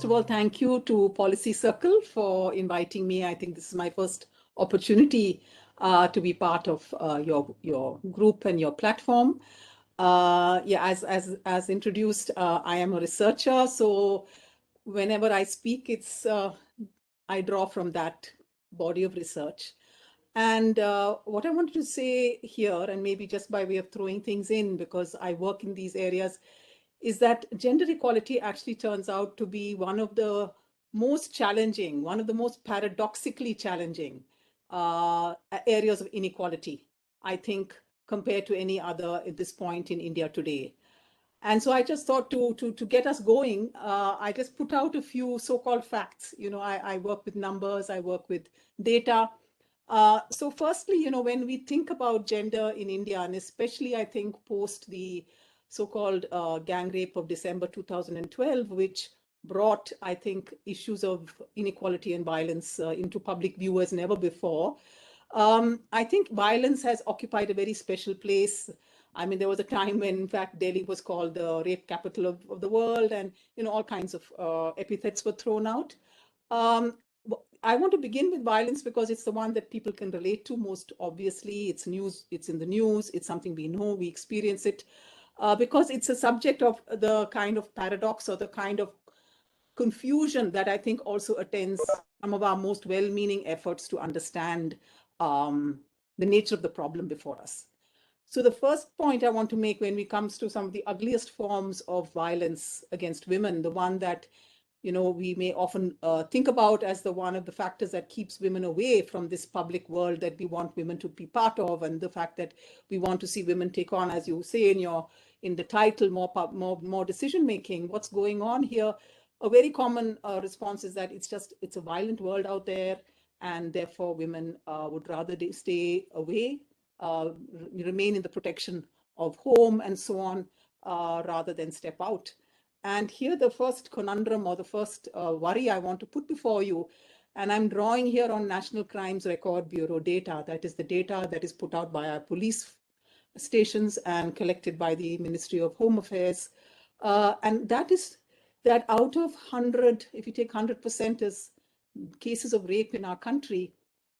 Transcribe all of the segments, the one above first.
First of all, thank you to Policy Circle for inviting me. I think this is my first opportunity to be part of your group and your platform. Yeah, as introduced, I am a researcher, so whenever I speak, it's I draw from that body of research. And what I wanted to say here, and maybe just by way of throwing things in, because I work in these areas, is that gender equality actually turns out to be one of the most challenging, one of the most paradoxically challenging areas of inequality, I think, compared to any other at this point in India today. And so I just thought to get us going, I just put out a few so-called facts. You know, I work with numbers, I work with data. So firstly, you know, when we think about gender in India, and especially I think post the so-called gang rape of December 2012, which brought, I think, issues of inequality and violence into public view as never before. I think violence has occupied a very special place. I mean, there was a time when, in fact, Delhi was called the rape capital of the world, and you know, all kinds of epithets were thrown out. I want to begin with violence because it's the one that people can relate to most obviously. It's news, it's in the news, it's something we know, we experience it, because it's a subject of the kind of paradox or the kind of confusion that I think also attends some of our most well-meaning efforts to understand the nature of the problem before us. So the first point I want to make when it comes to some of the ugliest forms of violence against women, the one that, you know, we may often think about as the one of the factors that keeps women away from this public world that we want women to be part of, and the fact that we want to see women take on, as you say in the title, more decision making. What's going on here? A very common response is that it's a violent world out there, and therefore women would rather stay away, remain in the protection of home and so on, rather than step out. And here the first conundrum or the first worry I want to put before you, and I'm drawing here on National Crimes Record Bureau data, that is the data that is put out by our police stations and collected by the Ministry of Home Affairs. And that is that out of 100, if you take 100% as cases of rape in our country,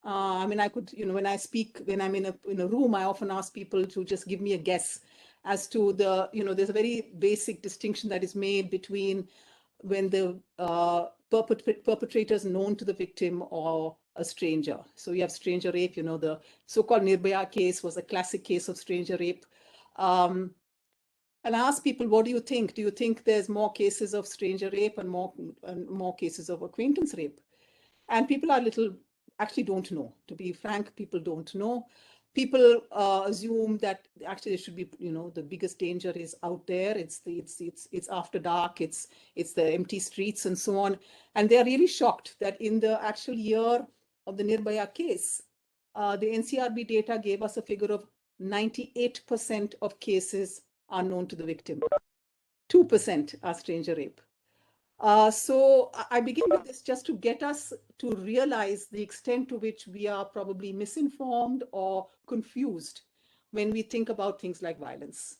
I mean, I could, you know, when I speak, when I'm in a room, I often ask people to just give me a guess as to the, you know, there's a very basic distinction that is made between when the perpetrator is known to the victim or a stranger. So you have stranger rape, you know, the so-called Nirbhaya case was a classic case of stranger rape. And I ask people, what do you think? Do you think there's more cases of stranger rape and more cases of acquaintance rape? And people are actually don't know. To be frank, people don't know. People assume that actually there should be, you know, the biggest danger is out there. It's after dark. It's the empty streets and so on. And they are really shocked that in the actual year of the Nirbhaya case, the NCRB data gave us a figure of 98% of cases are known to the victim. 2% are stranger rape. So I begin with this just to get us to realize the extent to which we are probably misinformed or confused when we think about things like violence.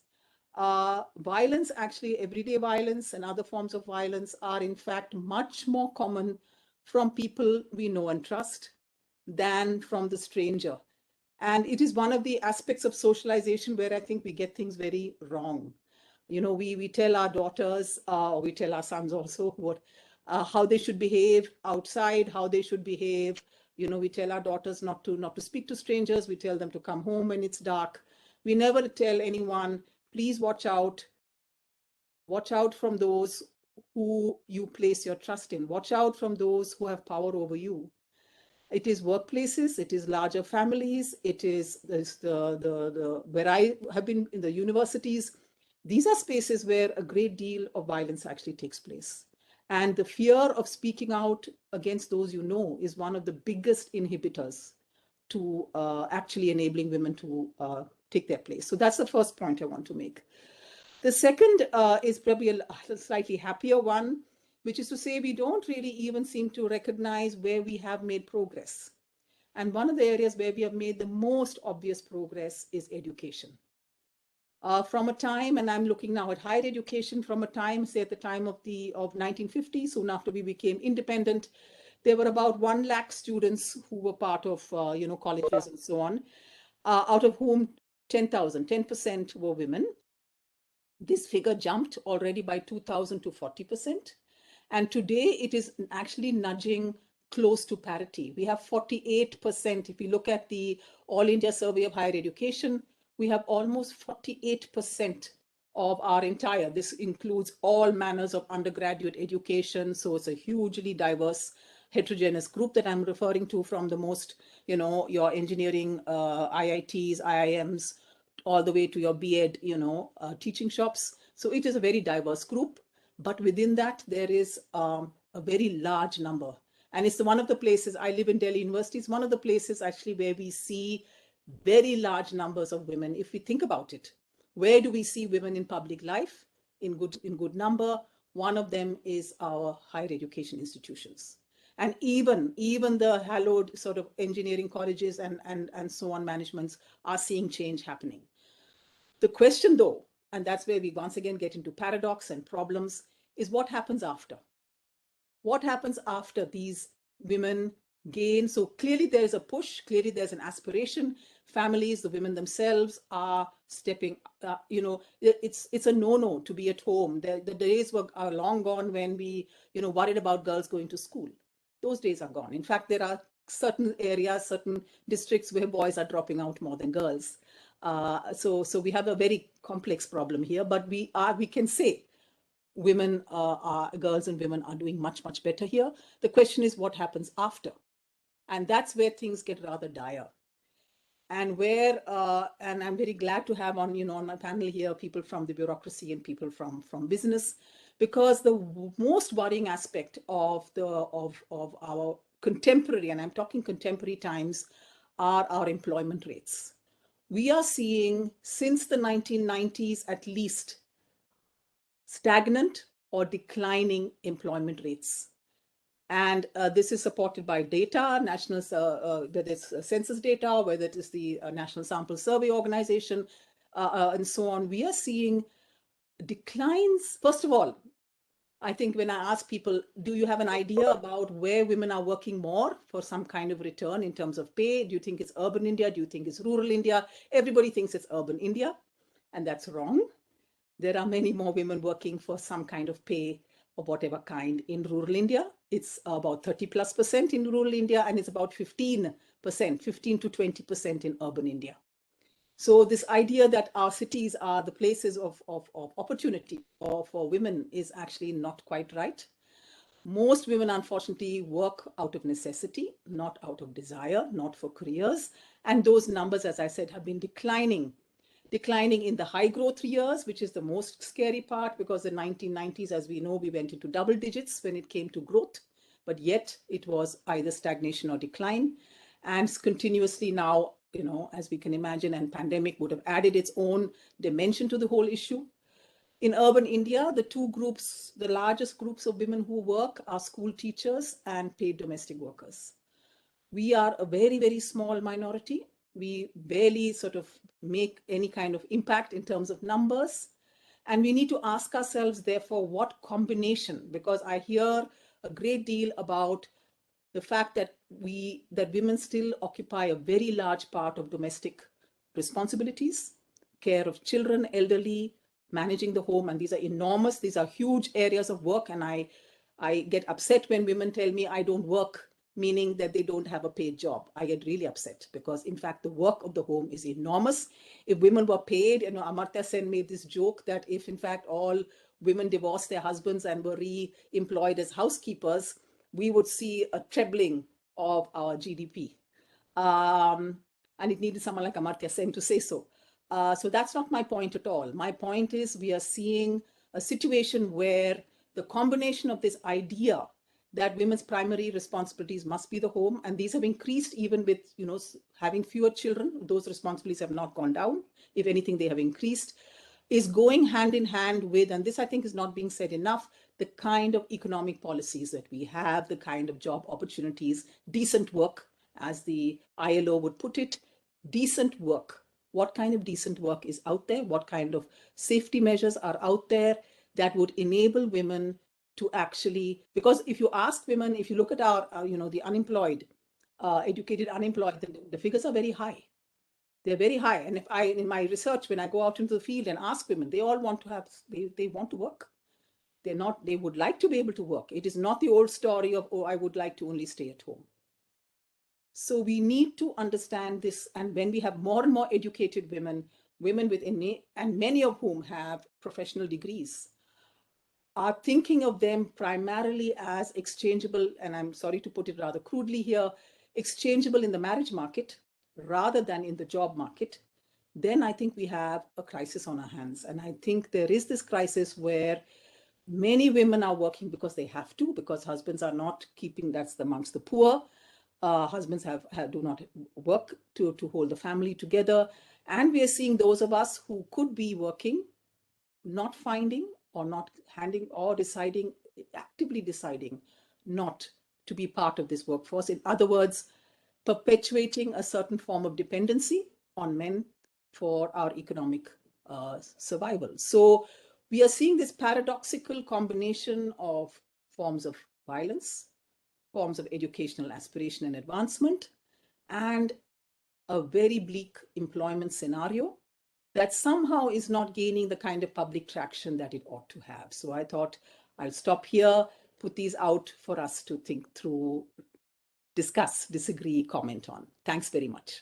Violence, actually everyday violence and other forms of violence are in fact much more common from people we know and trust than from the stranger. And it is one of the aspects of socialization where I think we get things very wrong. You know, we tell our daughters, we tell our sons also how they should behave outside, how they should behave. You know, we tell our daughters not to speak to strangers. We tell them to come home when it's dark. We never tell anyone, please watch out. Watch out from those who you place your trust in. Watch out from those who have power over you. It is workplaces, it is larger families, it is where I have been in the universities. These are spaces where a great deal of violence actually takes place. And the fear of speaking out against those you know is one of the biggest inhibitors to actually enabling women to take their place. So that's the first point I want to make. The second is probably a slightly happier one, which is to say we don't really even seem to recognize where we have made progress. And one of the areas where we have made the most obvious progress is education. From a time, and I'm looking now at higher education, from a time, say at the time of 1950, soon after we became independent, there were about 1 lakh students who were part of colleges and so on, out of whom 10% were women. This figure jumped already by 2000 to 40%. And today it is actually nudging close to parity. We have 48%. If you look at the All India Survey of Higher Education, we have almost 48% of our entire, this includes all manners of undergraduate education. So it's a hugely diverse, heterogeneous group that I'm referring to, from the most, your engineering, IITs, IIMs, all the way to your B.Ed, teaching shops. So it is a very diverse group, but within that, there is a very large number. And it's one of the places, I live in Delhi University, it's one of the places actually where we see very large numbers of women. If we think about it, where do we see women in public life in good number? One of them is our higher education institutions. And even the hallowed sort of engineering colleges and so on managements are seeing change happening. The question, though, and that's where we once again get into paradox and problems, is what happens after? What happens after these women gain? So clearly there's a push, clearly there's an aspiration. Families, the women themselves are stepping, it's a no-no to be at home. The days are long gone when we, worried about girls going to school. Those days are gone. In fact, there are certain areas, certain districts where boys are dropping out more than girls. So we have a very complex problem here, but we can say girls and women are doing much, much better here. The question is what happens after? And that's where things get rather dire. And and I'm very glad to have on my panel here people from the bureaucracy and people from business, because the most worrying aspect of our contemporary, and I'm talking contemporary times, are our employment rates. We are seeing, since the 1990s at least, stagnant or declining employment rates. And this is supported by data, whether it's census data, whether it is the National Sample Survey Organization, and so on. We are seeing declines. First of all, I think when I ask people, do you have an idea about where women are working more for some kind of return in terms of pay? Do you think it's urban India? Do you think it's rural India? Everybody thinks it's urban India, and that's wrong. There are many more women working for some kind of pay of whatever kind in rural India. It's about 30+% in rural India, and it's about 15%, 15 to 20% in urban India. So this idea that our cities are the places of opportunity for women is actually not quite right. Most women, unfortunately, work out of necessity, not out of desire, not for careers. And those numbers, as I said, have been declining in the high growth years, which is the most scary part, because the 1990s, as we know, we went into double digits when it came to growth, but yet it was either stagnation or decline. And continuously now, as we can imagine, and pandemic would have added its own dimension to the whole issue. In urban India, the largest groups of women who work are school teachers and paid domestic workers. We are a very, very small minority. We barely sort of make any kind of impact in terms of numbers. And we need to ask ourselves, therefore, what combination, because I hear a great deal about the fact that women still occupy a very large part of domestic responsibilities, care of children, elderly, managing the home, and these are enormous, these are huge areas of work. And I get upset when women tell me I don't work, meaning that they don't have a paid job. I get really upset, because in fact the work of the home is enormous. If women were paid, Amartya Sen made this joke that if in fact all women divorced their husbands and were re-employed as housekeepers, we would see a trebling of our GDP. And it needed someone like Amartya Sen to say so. So that's not my point at all. My point is we are seeing a situation where the combination of this idea that women's primary responsibilities must be the home, and these have increased even with having fewer children. Those responsibilities have not gone down. If anything, they have increased, is going hand in hand with, and this I think is not being said enough, the kind of economic policies that we have, the kind of job opportunities, decent work, as the ILO would put it, decent work what kind of decent work is out there, what kind of safety measures are out there that would enable women to actually, because if you ask women, if you look at our, the unemployed, educated unemployed, the figures are very high. They're very high. And if in my research, when I go out into the field and ask women, they all want to have, they want to work. They would like to be able to work. It is not the old story of, oh, I would like to only stay at home. So we need to understand this. And when we have more and more educated women with innate, and many of whom have professional degrees, are thinking of them primarily as exchangeable, and I'm sorry to put it rather crudely here, exchangeable in the marriage market rather than in the job market, then I think we have a crisis on our hands. And I think there is this crisis where many women are working because they have to, because husbands are not keeping, that's amongst the poor. Husbands do not work to hold the family together. And we are seeing those of us who could be working, not finding or not handing or deciding, actively deciding not to be part of this workforce. In other words, perpetuating a certain form of dependency on men for our economic survival. So we are seeing this paradoxical combination of forms of violence, forms of educational aspiration and advancement, and a very bleak employment scenario that somehow is not gaining the kind of public traction that it ought to have. So I thought I'll stop here, put these out for us to think through, discuss, disagree, comment on. Thanks very much.